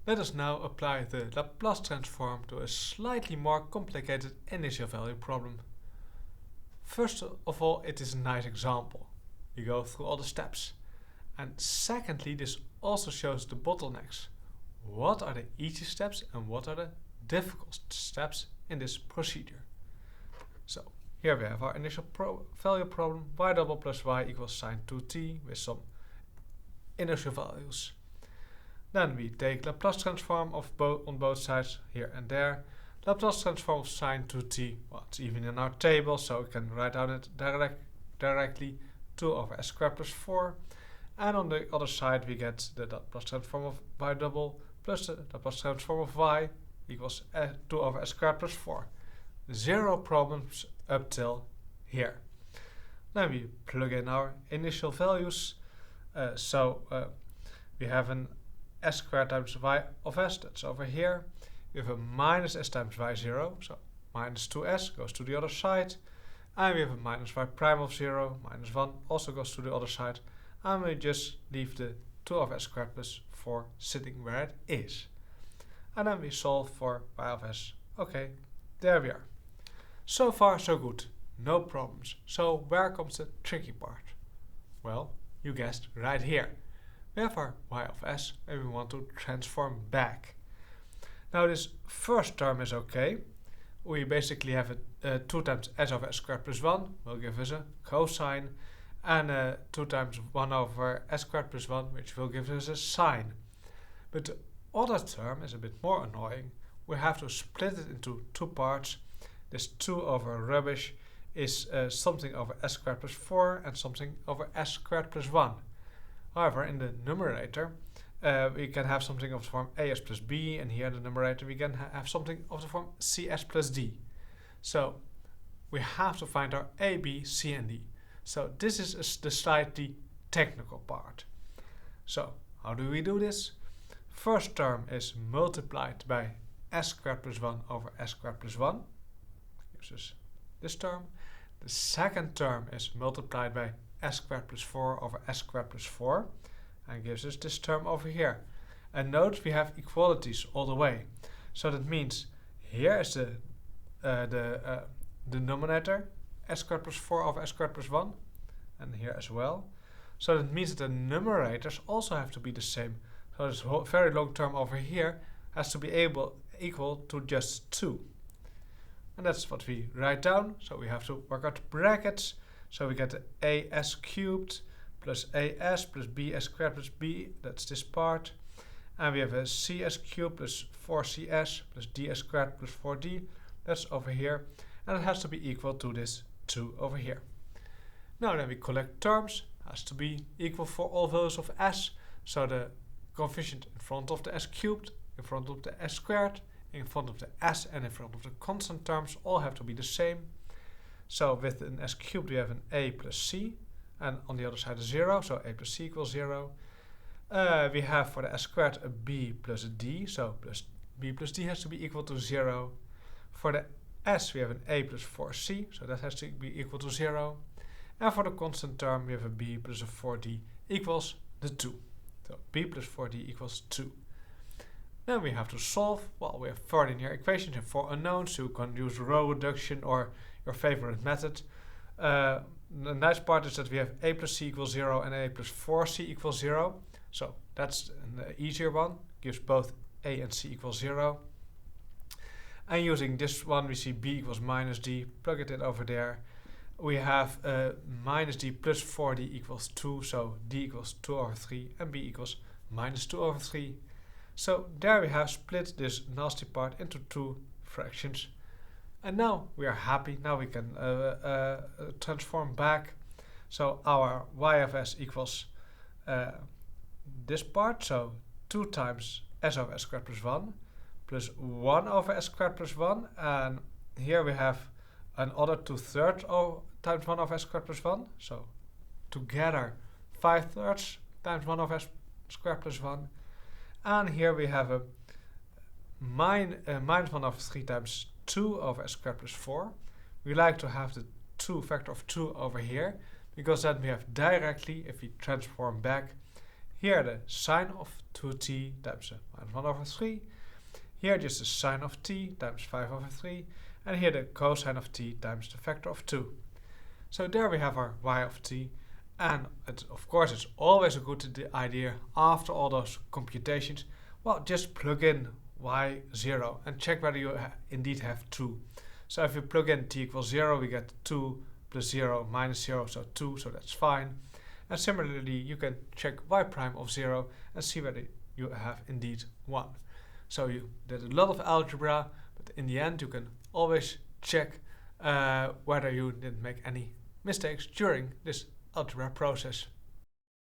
Let us now apply the Laplace transform to a slightly more complicated initial value problem. First of all, it is a nice example. We go through all the steps. And secondly, this also shows the bottlenecks. What are the easy steps and what are the difficult steps in this procedure? So here we have our initial value problem, y double plus y equals sine 2t with some initial values. Then we take Laplace transform of on both sides, here and there. Laplace transform of sine 2t, well, it's even in our table, so we can write down it directly, 2 over s squared plus 4. And on the other side we get the Laplace transform of y double plus the Laplace transform of y equals 2 over s squared plus 4. 0 problems up till here. Then we plug in our initial values. We have an s squared times y of s, that's over here. We have a minus s times y0, so minus 2s goes to the other side. And we have a minus y prime of 0, minus 1 also goes to the other side. And we just leave the 2 of s squared plus 4 sitting where it is. And then we solve for y of s. Okay, there we are. So far so good, no problems. So where comes the tricky part? Well, you guessed, right here. We have our y of s and we want to transform back. Now this first term is okay. We basically have 2 times s over s squared plus 1 will give us a cosine, and 2 times 1 over s squared plus 1, which will give us a sine. But the other term is a bit more annoying. We have to split it into 2 parts. This 2 over rubbish is something over s squared plus 4 and something over s squared plus 1. However, in the numerator, we can have something of the form as plus b, and here in the numerator we can have something of the form cs plus d. So we have to find our a, b, c, and d. So this is the slightly technical part. So how do we do this? First term is multiplied by s squared plus 1 over s squared plus 1. Gives us this term. The second term is multiplied by s squared plus 4 over s squared plus 4 and gives us this term over here. And note we have equalities all the way. So that means here is the denominator, s squared plus 4 over s squared plus 1, and here as well. So that means that the numerators also have to be the same. So this very long term over here has to be equal to just 2. And that's what we write down. So we have to work out brackets. So we get as cubed plus as plus bs squared plus b, that's this part. And we have a cs cubed plus 4cs plus ds squared plus 4d, that's over here. And it has to be equal to this 2 over here. Now then we collect terms, has to be equal for all values of s. So the coefficient in front of the s cubed, in front of the s squared, in front of the s and in front of the constant terms all have to be the same. So with an s cubed we have an a plus c, and on the other side is 0, so a plus c equals 0. We have for the s squared a b plus a d, so b plus d has to be equal to 0. For the s we have an a plus 4c, so that has to be equal to 0. And for the constant term we have a b plus a 4d equals the 2. So b plus 4d equals 2. Then we have to solve. Well, we have 4 linear equations and 4 unknowns, so you can use row reduction or your favorite method. The nice part is that we have a plus c equals 0 and a plus 4c equals 0. So that's an easier one. Gives both a and c equals 0. And using this one we see b equals minus d. Plug it in over there. We have minus d plus 4d equals 2. So d equals 2 over 3 and b equals minus 2 over 3. So there we have split this nasty part into 2 fractions. And now we are happy. Now we can transform back. So our y of s equals this part. So 2 times s over s squared plus 1 plus 1 over s squared plus 1. And here we have another 2/3 times 1 over s squared plus 1. So together 5/3 times 1 over s squared plus 1. And here we have a minus 1 over 3 times 2 over s squared plus 4. We like to have the 2 factor of 2 over here, because then we have directly, if we transform back, Here the sine of 2t times minus 1 over 3. Here just the sine of t times 5 over 3. And here the cosine of t times the factor of 2. So there we have our y of t. And of course it's always a good idea after all those computations, well, just plug in y0 and check whether you indeed have 2. So if you plug in t equals 0, we get 2 plus 0 minus 0, so 2, so that's fine. And similarly, you can check y prime of 0 and see whether you have indeed 1. So you did a lot of algebra, but in the end you can always check whether you didn't make any mistakes during this algebra process.